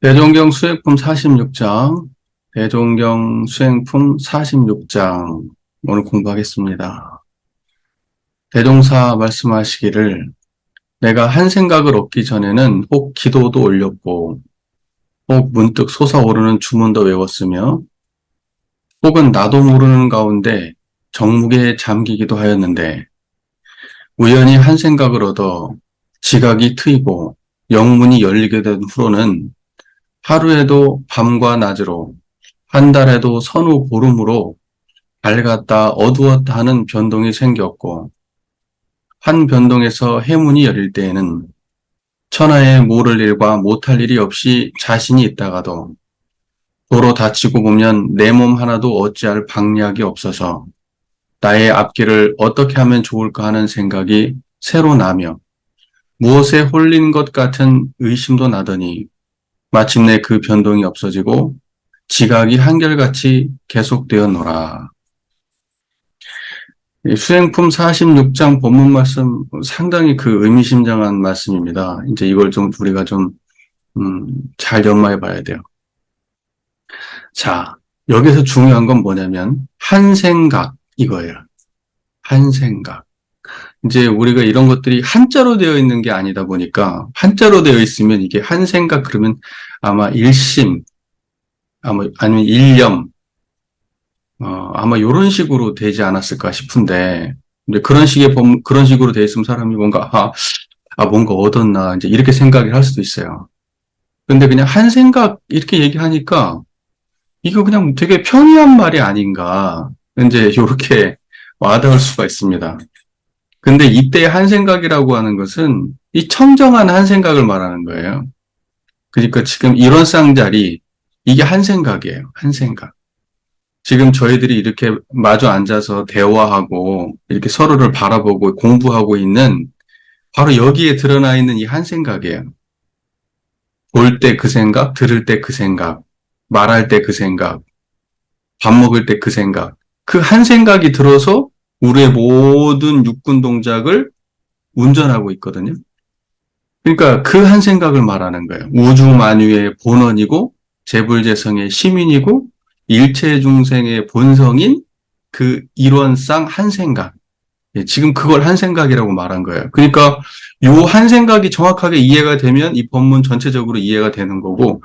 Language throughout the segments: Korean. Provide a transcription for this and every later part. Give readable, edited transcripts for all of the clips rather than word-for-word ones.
대종경 수행품 46장, 대종경 수행품 46장, 오늘 공부하겠습니다. 대종사 말씀하시기를, 내가 한 생각을 얻기 전에는 혹 기도도 올렸고, 혹 문득 솟아오르는 주문도 외웠으며, 혹은 나도 모르는 가운데 정묵에 잠기기도 하였는데, 우연히 한 생각을 얻어 지각이 트이고 영문이 열리게 된 후로는 하루에도 밤과 낮으로, 한 달에도 서너 보름으로 밝았다 어두웠다 하는 변동이 생겼고, 한 변동에서 해문이 열릴 때에는 천하에 모를 일과 못할 일이 없이 자신이 있다가도 도로 다치고 보면 내 몸 하나도 어찌할 방략이 없어서 나의 앞길을 어떻게 하면 좋을까 하는 생각이 새로 나며 무엇에 홀린 것 같은 의심도 나더니 마침내 그 변동이 없어지고 지각이 한결같이 계속되었노라. 수행품 46장 본문 말씀 상당히 그 의미심장한 말씀입니다. 이제 이걸 좀 우리가 좀, 잘 연마해 봐야 돼요. 자, 여기서 중요한 건 뭐냐면, 한 생각, 이거예요. 한 생각. 이제 우리가 이런 것들이 한자로 되어 있는 게 아니다 보니까, 한자로 되어 있으면 이게 한 생각 그러면 아마 일심, 아니면 일념, 아마 이런 식으로 되지 않았을까 싶은데, 이제 그런 식으로 돼 있으면 사람이 뭔가, 뭔가 얻었나, 이제 이렇게 생각을 할 수도 있어요. 근데 그냥 한 생각, 이렇게 얘기하니까, 이거 그냥 되게 평이한 말이 아닌가, 이제 이렇게 와닿을 수가 있습니다. 근데 이때 한 생각이라고 하는 것은, 이 청정한 한 생각을 말하는 거예요. 그러니까 지금 이런 쌍자리, 이게 한 생각이에요. 한 생각. 지금 저희들이 이렇게 마주 앉아서 대화하고 이렇게 서로를 바라보고 공부하고 있는 바로 여기에 드러나 있는 이 한 생각이에요. 볼 때 그 생각, 들을 때 그 생각, 말할 때 그 생각, 밥 먹을 때 그 생각. 그 한 생각이 들어서 우리의 모든 육군 동작을 운전하고 있거든요. 그러니까 그 한 생각을 말하는 거예요. 우주 만유의 본원이고 재불재성의 시민이고 일체 중생의 본성인 그 일원상 한 생각. 예, 지금 그걸 한 생각이라고 말한 거예요. 그러니까 요 한 생각이 정확하게 이해가 되면 이 본문 전체적으로 이해가 되는 거고,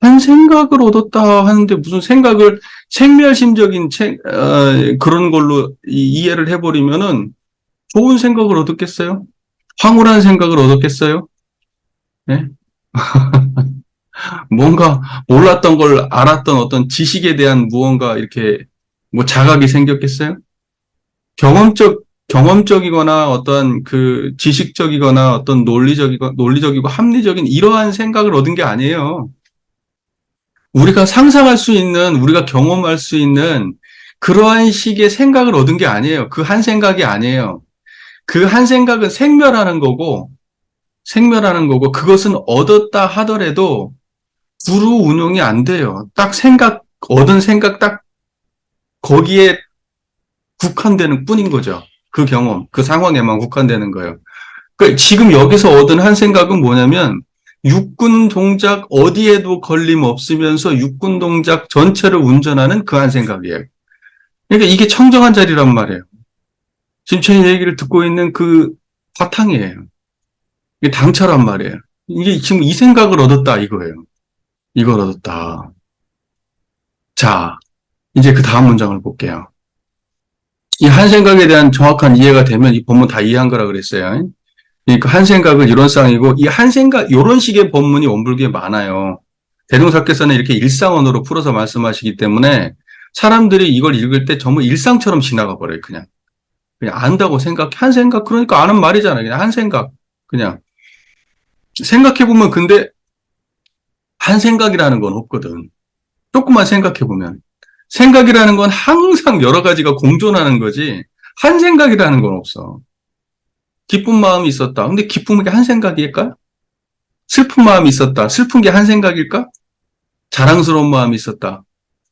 한 생각을 얻었다 하는데 무슨 생각을 생멸심적인 그런 걸로 이해를 해버리면은 좋은 생각을 얻었겠어요? 황홀한 생각을 얻었겠어요? 예? 뭔가 몰랐던 걸 알았던 어떤 지식에 대한 무언가 이렇게 뭐 자각이 생겼겠어요? 경험적이거나 어떤 그 지식적이거나 어떤 논리적이고 합리적인 이러한 생각을 얻은 게 아니에요. 우리가 상상할 수 있는, 우리가 경험할 수 있는 그러한 식의 생각을 얻은 게 아니에요. 그 한 생각이 아니에요. 그 한 생각은 생멸하는 거고, 그것은 얻었다 하더라도 구루 운용이 안 돼요. 얻은 생각 딱 거기에 국한되는 뿐인 거죠. 그 경험, 그 상황에만 국한되는 거예요. 그러니까 지금 여기서 얻은 한 생각은 뭐냐면 육군 동작 어디에도 걸림 없으면서 육군 동작 전체를 운전하는 그 한 생각이에요. 그러니까 이게 청정한 자리란 말이에요. 지금 제 얘기를 듣고 있는 그 바탕이에요. 이게 당차란 말이에요. 이게 지금 이 생각을 얻었다 이거예요. 이걸 얻었다. 자, 이제 그 다음 문장을 볼게요. 이 한 생각에 대한 정확한 이해가 되면 이 본문 다 이해한 거라 그랬어요. 그러니까 한 생각은 이론상이고 이 한 생각 이런 식의 본문이 원불교에 많아요. 대종사께서는 이렇게 일상언어로 풀어서 말씀하시기 때문에 사람들이 이걸 읽을 때 전부 일상처럼 지나가 버려요. 그냥 안다고 한 생각 그러니까 아는 말이잖아요. 그냥 한 생각 그냥 생각해 보면 근데 한 생각이라는 건 없거든. 조금만 생각해 보면 생각이라는 건 항상 여러 가지가 공존하는 거지 한 생각이라는 건 없어. 기쁜 마음이 있었다. 근데 기쁨이 한 생각일까? 슬픈 마음이 있었다. 슬픈 게 한 생각일까? 자랑스러운 마음이 있었다.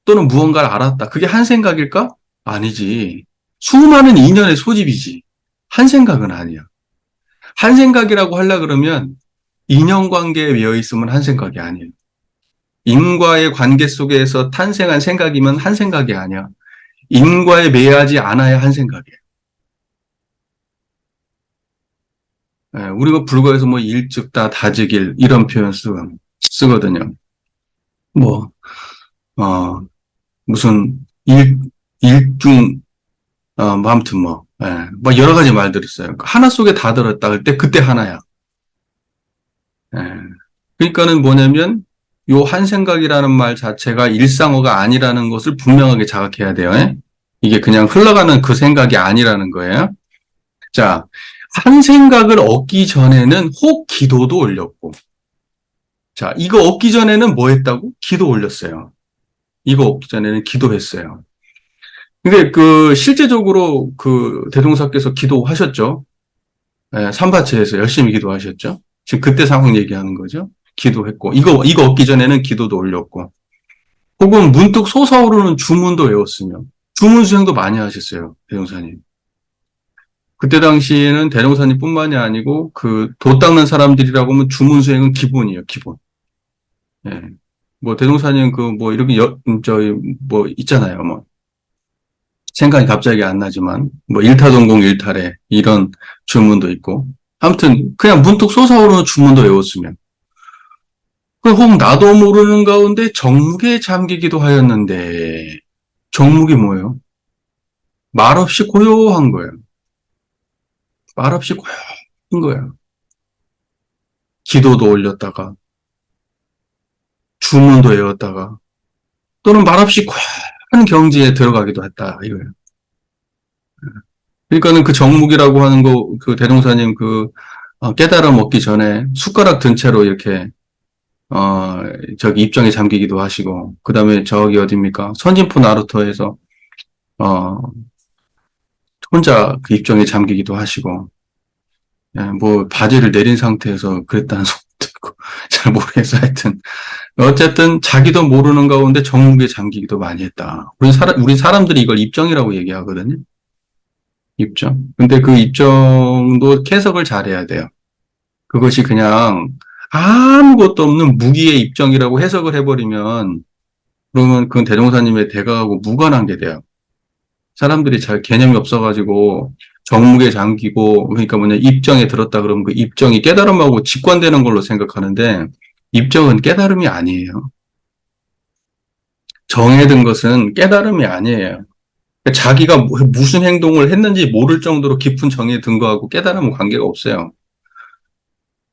또는 무언가를 알았다. 그게 한 생각일까? 아니지. 수많은 인연의 소집이지. 한 생각은 아니야. 한 생각이라고 하려 그러면 인연관계에 매여 있으면 한 생각이 아니에요. 인과의 관계 속에서 탄생한 생각이면 한 생각이 아니야. 인과에 매하지 않아야 한 생각이에요. 예, 우리가 불교에서 뭐 일즉다, 다즉일 이런 표현 쓰거든요. 뭐, 무슨 일중, 뭐 아무튼 뭐 여러 가지 말들이 있어요. 하나 속에 다 들었다 할 때 그때 하나야. 예. 그러니까는 뭐냐면 요 한 생각이라는 말 자체가 일상어가 아니라는 것을 분명하게 자각해야 돼요. 예? 이게 그냥 흘러가는 그 생각이 아니라는 거예요. 자, 한 생각을 얻기 전에는 혹 기도도 올렸고, 자, 이거 얻기 전에는 뭐 했다고? 기도 올렸어요. 이거 얻기 전에는 기도했어요. 근데 실제적으로 대동사께서 기도하셨죠? 예, 삼바체에서 열심히 기도하셨죠? 지금 그때 상황 얘기하는 거죠? 기도했고, 이거 얻기 전에는 기도도 올렸고, 혹은 문득 솟아오르는 주문도 외웠으며, 주문 수행도 많이 하셨어요, 대동사님. 그때 당시에는 대종사님 뿐만이 아니고 도 닦는 사람들이라고 하면 주문 수행은 기본이에요, 기본. 예. 뭐 대종사님 뭐 이렇게 저희 뭐 있잖아요, 뭐 생각이 갑자기 안 나지만 뭐 일타동공 일탈에 이런 주문도 있고 아무튼 그냥 문득 솟아오르는 주문도 외웠으면 혹 나도 모르는 가운데 정묵에 잠기기도 하였는데 정묵이 뭐예요? 말없이 고요한 거예요. 말없이 고요한 거예요. 기도도 올렸다가 주문도 외웠다가 또는 말없이 고요한 경지에 들어가기도 했다 이거예요. 그러니까는 그 정묵이라고 하는 대종사님 깨달음 얻기 전에 숟가락 든 채로 이렇게 저기 입정에 잠기기도 하시고 그 다음에 저기 어딥니까 선진포 나루터에서 혼자 그 입정에 잠기기도 하시고 뭐 바지를 내린 상태에서 그랬다는 소문도 있고 잘 모르겠어 하여튼 어쨌든 자기도 모르는 가운데 정묵에 잠기기도 많이 했다. 우리 사람들이 이걸 입정이라고 얘기하거든요. 입정. 근데 그 입정도 해석을 잘해야 돼요. 그것이 그냥 아무것도 없는 무기의 입정이라고 해석을 해버리면 그러면 그건 대종사님의 대가하고 무관한 게 돼요. 사람들이 잘 개념이 없어가지고 정묵에 잠기고 그러니까 입정에 들었다 그러면 그 입정이 깨달음하고 직관되는 걸로 생각하는데 입정은 깨달음이 아니에요. 정에 든 것은 깨달음이 아니에요. 자기가 무슨 행동을 했는지 모를 정도로 깊은 정에 든 거하고 깨달음은 관계가 없어요.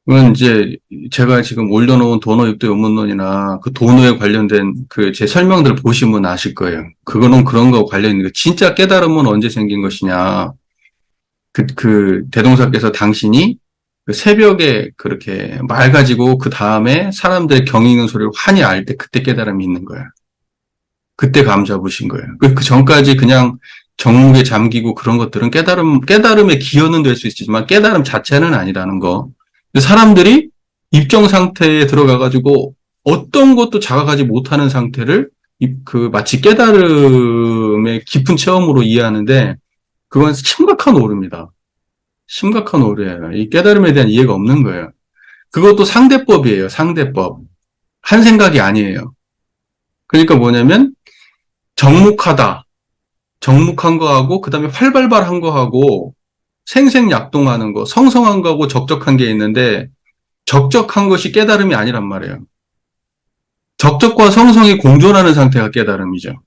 그건 이제 제가 지금 올려놓은 도노 육도 요문론이나 그 도노에 관련된 제 설명들 보시면 아실 거예요. 그거는 그런 거 관련 있는 거. 진짜 깨달음은 언제 생긴 것이냐. 대동사께서 당신이 새벽에 그렇게 말 가지고 그 다음에 사람들의 경이는 소리를 환히 알 때 그때 깨달음이 있는 거야. 그때 감 잡으신 거예요. 그 전까지 그냥 정묵에 잠기고 그런 것들은 깨달음의 기여는 될 수 있지만 깨달음 자체는 아니라는 거. 사람들이 입정 상태에 들어가가지고 어떤 것도 자각하지 못하는 상태를 마치 깨달음의 깊은 체험으로 이해하는데 그건 심각한 오류입니다. 심각한 오류예요. 이 깨달음에 대한 이해가 없는 거예요. 그것도 상대법이에요. 상대법. 한 생각이 아니에요. 그러니까 뭐냐면 정묵하다. 정묵한 거하고 그다음에 활발발한 거하고 생생약동하는 거, 성성한 거하고 적적한 게 있는데 적적한 것이 깨달음이 아니란 말이에요. 적적과 성성이 공존하는 상태가 깨달음이죠.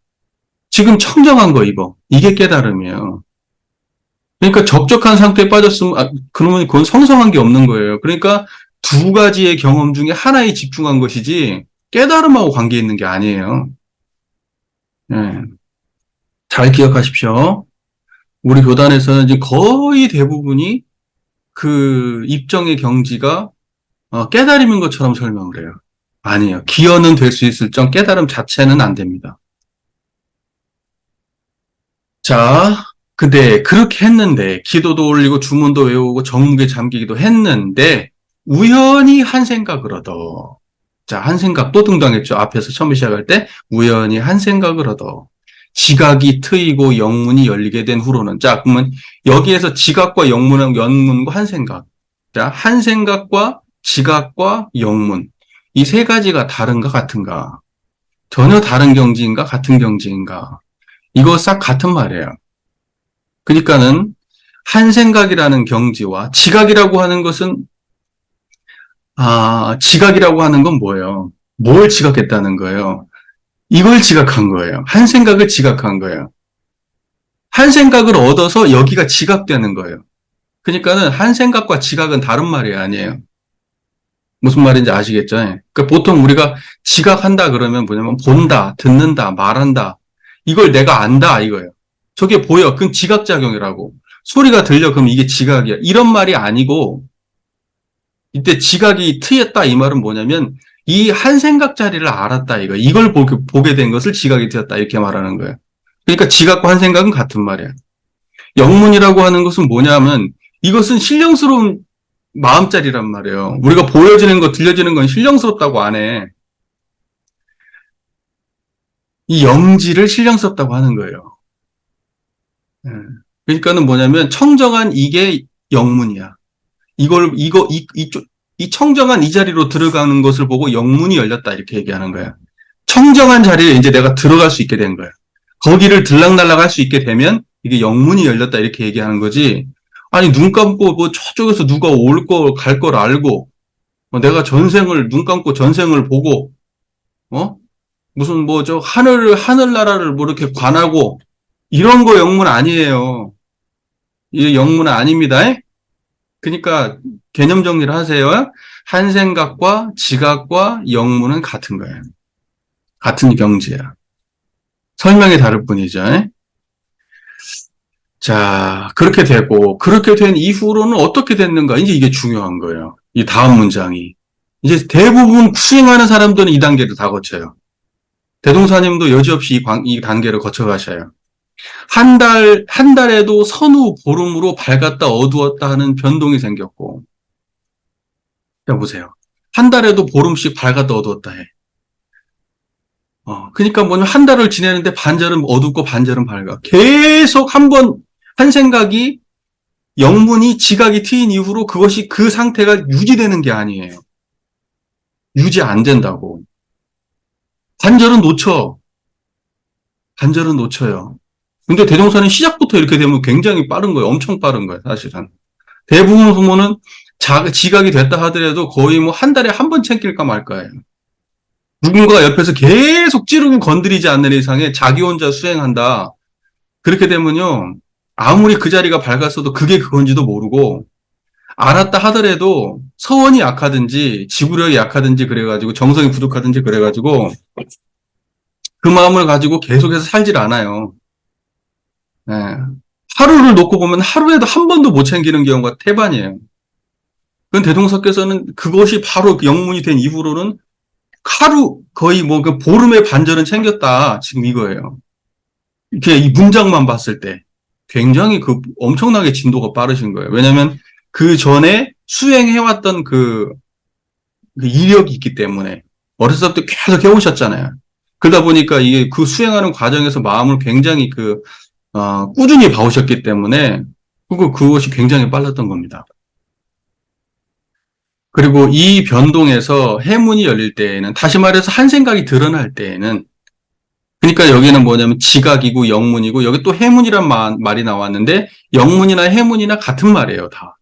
지금 청정한 거 이게 깨달음이에요. 그러니까 적적한 상태에 빠졌으면 그러면 그건 성성한 게 없는 거예요. 그러니까 두 가지의 경험 중에 하나에 집중한 것이지 깨달음하고 관계 있는 게 아니에요. 네. 잘 기억하십시오. 우리 교단에서는 지금 거의 대부분이 입정의 경지가 깨달음인 것처럼 설명을 해요. 아니에요. 기여는 될 수 있을 정 깨달음 자체는 안 됩니다. 자, 근데 그렇게 했는데 기도도 올리고 주문도 외우고 정묵에 잠기기도 했는데 우연히 한 생각을 얻어. 자, 한 생각 또 등장했죠. 앞에서 처음 시작할 때 우연히 한 생각을 얻어. 지각이 트이고 영문이 열리게 된 후로는 자, 그러면 여기에서 지각과 영문과 한 생각. 자, 한 생각과 지각과 영문. 이 세 가지가 다른가 같은가? 전혀 다른 경지인가 같은 경지인가? 이거 싹 같은 말이에요. 그러니까는 한생각이라는 경지와 지각이라고 하는 것은 지각이라고 하는 건 뭐예요? 뭘 지각했다는 거예요? 이걸 지각한 거예요. 한생각을 지각한 거예요. 한생각을 얻어서 여기가 지각되는 거예요. 그러니까는 한생각과 지각은 다른 말이 아니에요. 무슨 말인지 아시겠죠? 그러니까 보통 우리가 지각한다 그러면 뭐냐면 본다, 듣는다, 말한다. 이걸 내가 안다 이거예요. 저게 보여. 그건 지각작용이라고. 소리가 들려. 그럼 이게 지각이야. 이런 말이 아니고 이때 지각이 트였다 이 말은 뭐냐면 이 한생각자리를 알았다 이거. 이걸 보게 된 것을 지각이 트였다 이렇게 말하는 거예요. 그러니까 지각과 한생각은 같은 말이야. 영문이라고 하는 것은 뭐냐면 이것은 신령스러운 마음자리란 말이에요. 우리가 보여지는 거, 들려지는 건 신령스럽다고 안 해. 이 영지를 신령스럽다고 하는 거예요. 그러니까는 뭐냐면 청정한 이게 영문이야. 이 청정한 이 자리로 들어가는 것을 보고 영문이 열렸다 이렇게 얘기하는 거야. 청정한 자리에 이제 내가 들어갈 수 있게 된 거야. 거기를 들락날락 할 수 있게 되면 이게 영문이 열렸다 이렇게 얘기하는 거지. 아니 눈 감고 뭐 저쪽에서 누가 올 거 갈 걸 알고 내가 전생을 눈 감고 전생을 보고 무슨 뭐 저 하늘나라를 뭐 이렇게 관하고 이런 거 영문 아니에요. 이게 영문 아닙니다. 그러니까 개념 정리를 하세요. 한생각과 지각과 영문은 같은 거예요. 같은 경지야. 설명이 다를 뿐이죠. 자, 그렇게 되고, 그렇게 된 이후로는 어떻게 됐는가? 이제 이게 중요한 거예요. 이 다음 문장이. 이제 대부분 수행하는 사람들은 이 단계를 다 거쳐요. 대동사님도 여지없이 이 단계를 거쳐가셔요. 한 달에도 선후 보름으로 밝았다 어두웠다 하는 변동이 생겼고. 여보세요. 한 달에도 보름씩 밝았다 어두웠다 해. 그러니까 뭐냐면 한 달을 지내는데 반절은 어둡고 반절은 밝아. 계속 한 생각이 영문이 지각이 트인 이후로 그것이 그 상태가 유지되는 게 아니에요. 유지 안 된다고. 반절은 놓쳐. 반절은 놓쳐요. 근데 대종사는 시작부터 이렇게 되면 굉장히 빠른 거예요. 엄청 빠른 거예요, 사실은. 대부분 부모는 지각이 됐다 하더라도 거의 뭐 한 달에 한 번 챙길까 말까예요. 누군가 옆에서 계속 찌르고 건드리지 않는 이상에 자기 혼자 수행한다. 그렇게 되면요. 아무리 그 자리가 밝았어도 그게 그건지도 모르고 알았다 하더라도 서원이 약하든지 지구력이 약하든지 그래가지고 정성이 부족하든지 그래가지고 그 마음을 가지고 계속해서 살질 않아요. 네. 하루를 놓고 보면 하루에도 한 번도 못 챙기는 경우가 태반이에요. 그건 대동사께서는 그것이 바로 영문이 된 이후로는 하루 거의 뭐 그 보름의 반절은 챙겼다 지금 이거예요. 이렇게 이 문장만 봤을 때 굉장히 그 엄청나게 진도가 빠르신 거예요. 왜냐하면 그 전에 수행해왔던 그 이력이 있기 때문에 어렸을 때부터 계속 해오셨잖아요. 그러다 보니까 이게 그 수행하는 과정에서 마음을 굉장히 꾸준히 봐오셨기 때문에 그것이 굉장히 빨랐던 겁니다. 그리고 이 변동에서 해문이 열릴 때에는 다시 말해서 한 생각이 드러날 때에는 그러니까 여기는 뭐냐면 지각이고 영문이고 여기 또 해문이란 말이 나왔는데 영문이나 해문이나 같은 말이에요, 다.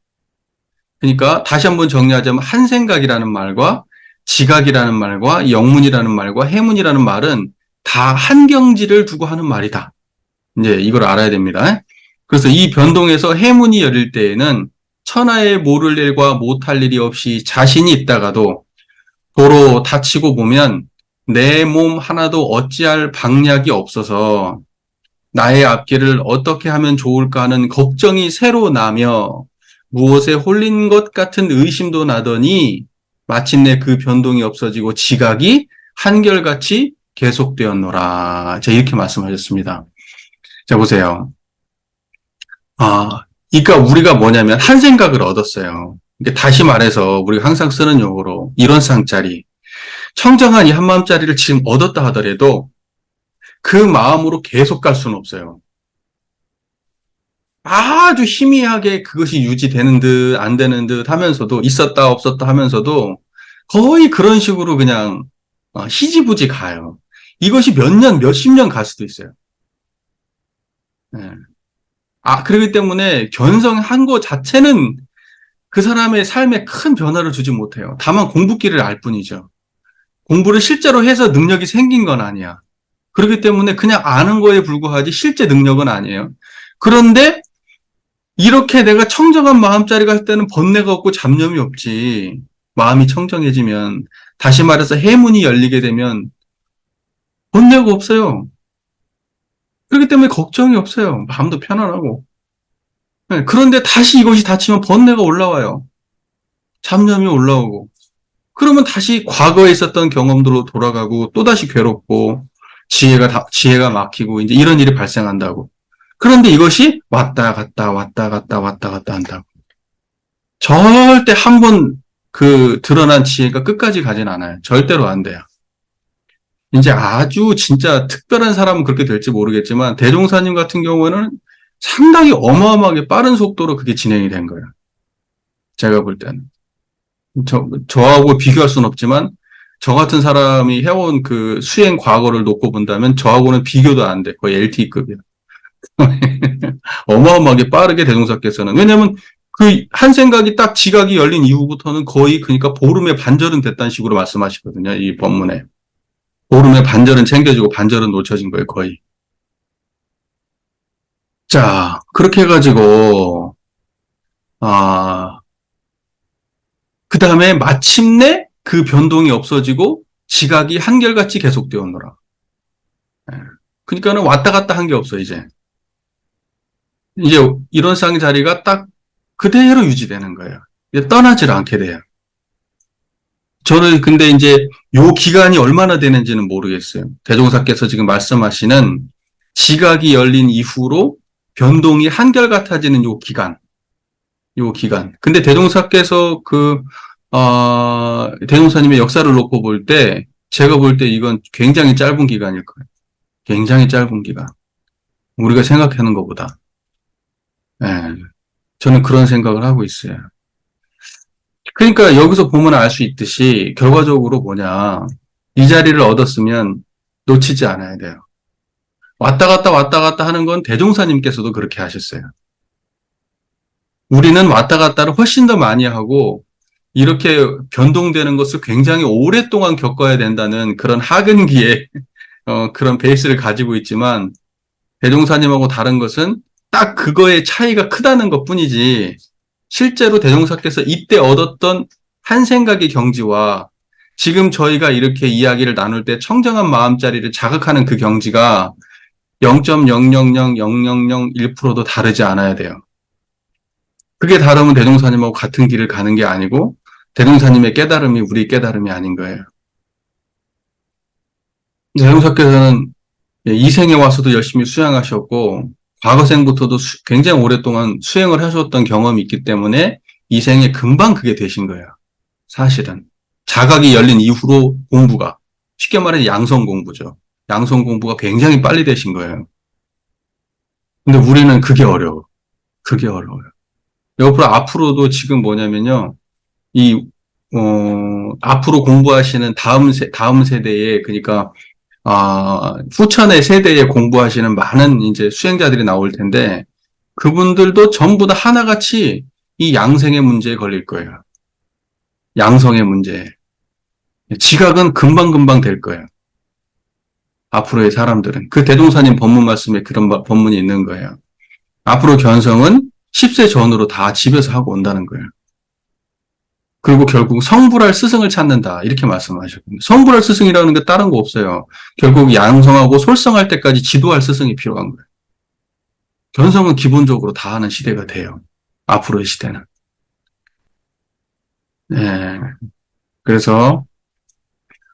그러니까 다시 한번 정리하자면 한 생각이라는 말과 지각이라는 말과 영문이라는 말과 해문이라는 말은 다 한 경지를 두고 하는 말이다. 이제 이걸 알아야 됩니다. 그래서 이 변동에서 해문이 열릴 때에는 천하에 모를 일과 못할 일이 없이 자신이 있다가도 도로 다치고 보면 내 몸 하나도 어찌할 방략이 없어서 나의 앞길을 어떻게 하면 좋을까 하는 걱정이 새로 나며 무엇에 홀린 것 같은 의심도 나더니 마침내 그 변동이 없어지고 지각이 한결같이 계속되었노라. 자, 이렇게 말씀하셨습니다. 자, 보세요. 그러니까 우리가 뭐냐면 한 생각을 얻었어요. 다시 말해서 우리가 항상 쓰는 용어로 이런 쌍짜리 청정한 이 한마음짜리를 지금 얻었다 하더라도 그 마음으로 계속 갈 수는 없어요. 아주 희미하게 그것이 유지되는 듯 안 되는 듯 하면서도 있었다 없었다 하면서도 거의 그런 식으로 그냥 희지부지 가요. 이것이 몇 년, 몇십 년 갈 수도 있어요. 예. 그렇기 때문에 견성한 것 자체는 그 사람의 삶에 큰 변화를 주지 못해요. 다만 공부기를 알 뿐이죠. 공부를 실제로 해서 능력이 생긴 건 아니야. 그렇기 때문에 그냥 아는 거에 불과하지 실제 능력은 아니에요. 그런데 이렇게 내가 청정한 마음자리가 할 때는 번뇌가 없고 잡념이 없지. 마음이 청정해지면, 다시 말해서 해문이 열리게 되면 번뇌가 없어요. 그렇기 때문에 걱정이 없어요. 마음도 편안하고. 네, 그런데 다시 이것이 닫히면 번뇌가 올라와요. 잡념이 올라오고. 그러면 다시 과거에 있었던 경험들로 돌아가고 또다시 괴롭고 지혜가 막히고 이제 이런 일이 발생한다고. 그런데 이것이 왔다 갔다 왔다 갔다 왔다 갔다 한다고. 절대 한 번 그 드러난 지혜가 끝까지 가진 않아요. 절대로 안 돼요. 이제 아주 진짜 특별한 사람은 그렇게 될지 모르겠지만 대종사님 같은 경우에는 상당히 어마어마하게 빠른 속도로 그게 진행이 된 거예요. 제가 볼 때는. 저하고 비교할 수는 없지만 저 같은 사람이 해온 그 수행 과거를 놓고 본다면 저하고는 비교도 안 돼. 거의 LTE급이야. 어마어마하게 빠르게 대종사께서는. 왜냐면 그 한 생각이 딱 지각이 열린 이후부터는 거의 그러니까 보름의 반절은 됐다는 식으로 말씀하시거든요. 이 법문에. 보름의 반절은 챙겨주고 반절은 놓쳐진 거예요. 거의. 자, 그렇게 해가지고 그 다음에 마침내 그 변동이 없어지고 지각이 한결같이 계속되었노라. 그러니까는 왔다 갔다 한 게 없어, 이제. 이제 이론상 자리가 딱 그대로 유지되는 거예요. 떠나질 않게 돼요. 저는 근데 이제 요 기간이 얼마나 되는지는 모르겠어요. 대종사께서 지금 말씀하시는 지각이 열린 이후로 변동이 한결같아지는 요 기간. 근데 대종사께서 대종사님의 역사를 놓고 볼 때, 제가 볼 때 이건 굉장히 짧은 기간일 거예요. 굉장히 짧은 기간. 우리가 생각하는 것보다. 예. 저는 그런 생각을 하고 있어요. 그러니까 여기서 보면 알 수 있듯이 결과적으로 뭐냐. 이 자리를 얻었으면 놓치지 않아야 돼요. 왔다 갔다 하는 건 대종사님께서도 그렇게 하셨어요. 우리는 왔다 갔다를 훨씬 더 많이 하고 이렇게 변동되는 것을 굉장히 오랫동안 겪어야 된다는 그런 학은기에 그런 베이스를 가지고 있지만 대종사님하고 다른 것은 딱 그거의 차이가 크다는 것뿐이지 실제로 대종사께서 이때 얻었던 한 생각의 경지와 지금 저희가 이렇게 이야기를 나눌 때 청정한 마음자리를 자극하는 그 경지가 0.000001%도 다르지 않아야 돼요. 그게 다르면 대종사님하고 같은 길을 가는 게 아니고 대종사님의 깨달음이 우리 깨달음이 아닌 거예요. 대종사께서는 이 생에 와서도 열심히 수행하셨고 과거생부터도 굉장히 오랫동안 수행을 하셨던 경험이 있기 때문에 이 생에 금방 그게 되신 거예요. 사실은. 자각이 열린 이후로 공부가 쉽게 말해 양성 공부죠. 양성 공부가 굉장히 빨리 되신 거예요. 근데 우리는 그게 어려워. 그게 어려워요. 옆으로 앞으로도 지금 뭐냐면요. 앞으로 공부하시는 다음 세대에, 그러니까, 후천의 세대에 공부하시는 많은 이제 수행자들이 나올 텐데, 그분들도 전부 다 하나같이 이 양생의 문제에 걸릴 거예요. 양성의 문제. 지각은 금방금방 될 거예요. 앞으로의 사람들은. 그 대종사님 법문 말씀에 그런 법문이 있는 거예요. 앞으로 견성은 10세 전후로 다 집에서 하고 온다는 거예요. 그리고 결국 성불할 스승을 찾는다. 이렇게 말씀하셨거든요. 성불할 스승이라는 게 다른 거 없어요. 결국 양성하고 솔성할 때까지 지도할 스승이 필요한 거예요. 견성은 기본적으로 다 하는 시대가 돼요. 앞으로의 시대는. 네. 그래서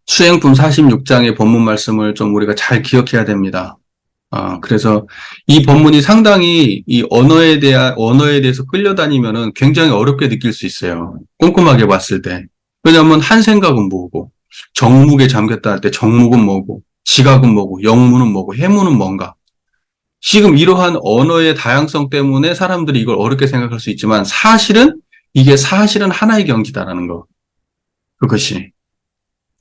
수행품 46장의 법문 말씀을 좀 우리가 잘 기억해야 됩니다. 그래서 이 법문이 상당히 이 언어에 대해서 끌려다니면은 굉장히 어렵게 느낄 수 있어요. 꼼꼼하게 봤을 때. 왜냐하면 한 생각은 뭐고, 정묵에 잠겼다 할 때 정묵은 뭐고, 지각은 뭐고, 영무는 뭐고, 해무는 뭔가. 지금 이러한 언어의 다양성 때문에 사람들이 이걸 어렵게 생각할 수 있지만 사실은 이게 사실은 하나의 경지다라는 거. 그것이.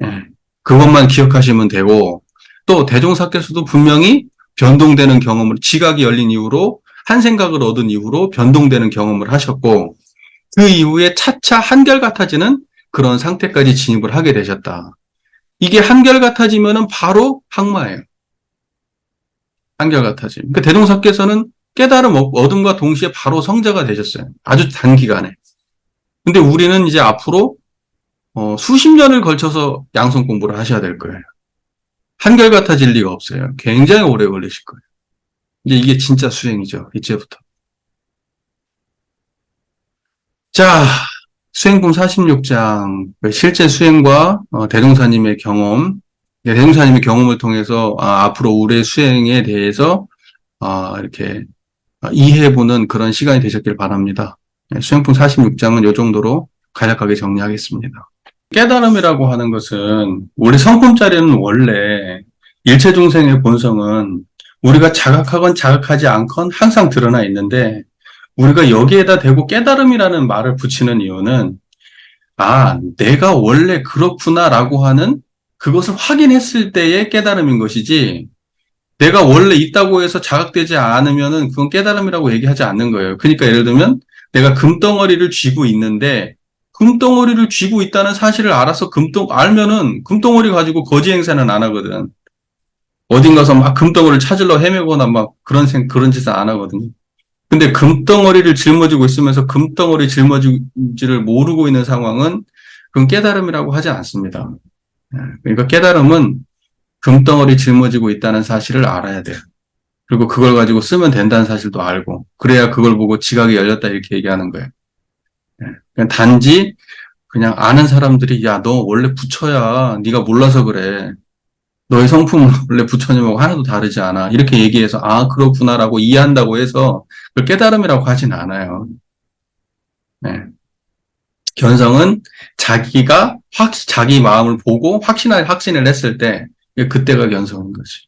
예. 그것만 기억하시면 되고, 또 대종사께서도 분명히 변동되는 경험을, 지각이 열린 이후로, 한 생각을 얻은 이후로 변동되는 경험을 하셨고, 그 이후에 차차 한결같아지는 그런 상태까지 진입을 하게 되셨다. 이게 한결같아지면은 바로 항마예요. 한결같아짐. 그러니까 대종사께서는 깨달음 얻음과 동시에 바로 성자가 되셨어요. 아주 단기간에. 근데 우리는 이제 앞으로 수십 년을 걸쳐서 양성 공부를 하셔야 될 거예요. 한결같아질 리가 없어요. 굉장히 오래 걸리실 거예요. 이제 이게 진짜 수행이죠. 이제부터. 자, 수행품 46장. 실제 수행과 대종사님의 경험. 대종사님의 경험을 통해서 앞으로 우리의 수행에 대해서 이렇게 이해해보는 그런 시간이 되셨길 바랍니다. 수행품 46장은 이 정도로 간략하게 정리하겠습니다. 깨달음이라고 하는 것은 우리 성품자리는 원래 일체중생의 본성은 우리가 자각하건 자각하지 않건 항상 드러나 있는데 우리가 여기에다 대고 깨달음이라는 말을 붙이는 이유는 내가 원래 그렇구나라고 하는 그것을 확인했을 때의 깨달음인 것이지 내가 원래 있다고 해서 자각되지 않으면은 그건 깨달음이라고 얘기하지 않는 거예요. 그러니까 예를 들면 내가 금덩어리를 쥐고 있는데 금덩어리를 쥐고 있다는 사실을 알아서 알면은 금덩어리 가지고 거지 행세는 안 하거든. 어딘 가서 막 금덩어리를 찾으러 헤매거나 막 그런 짓을 안 하거든요. 근데 금덩어리를 짊어지고 있으면서 금덩어리 짊어지지를 모르고 있는 상황은 그건 깨달음이라고 하지 않습니다. 그러니까 깨달음은 금덩어리 짊어지고 있다는 사실을 알아야 돼요. 그리고 그걸 가지고 쓰면 된다는 사실도 알고 그래야 그걸 보고 지각이 열렸다 이렇게 얘기하는 거예요. 그냥 단지 그냥 아는 사람들이 야, 너 원래 부처야. 네가 몰라서 그래. 너의 성품은 원래 부처님하고 하나도 다르지 않아. 이렇게 얘기해서 그렇구나라고 이해한다고 해서 그걸 깨달음이라고 하진 않아요. 네. 견성은 자기가 자기 마음을 보고 확신을 했을 때 그때가 견성인 거지.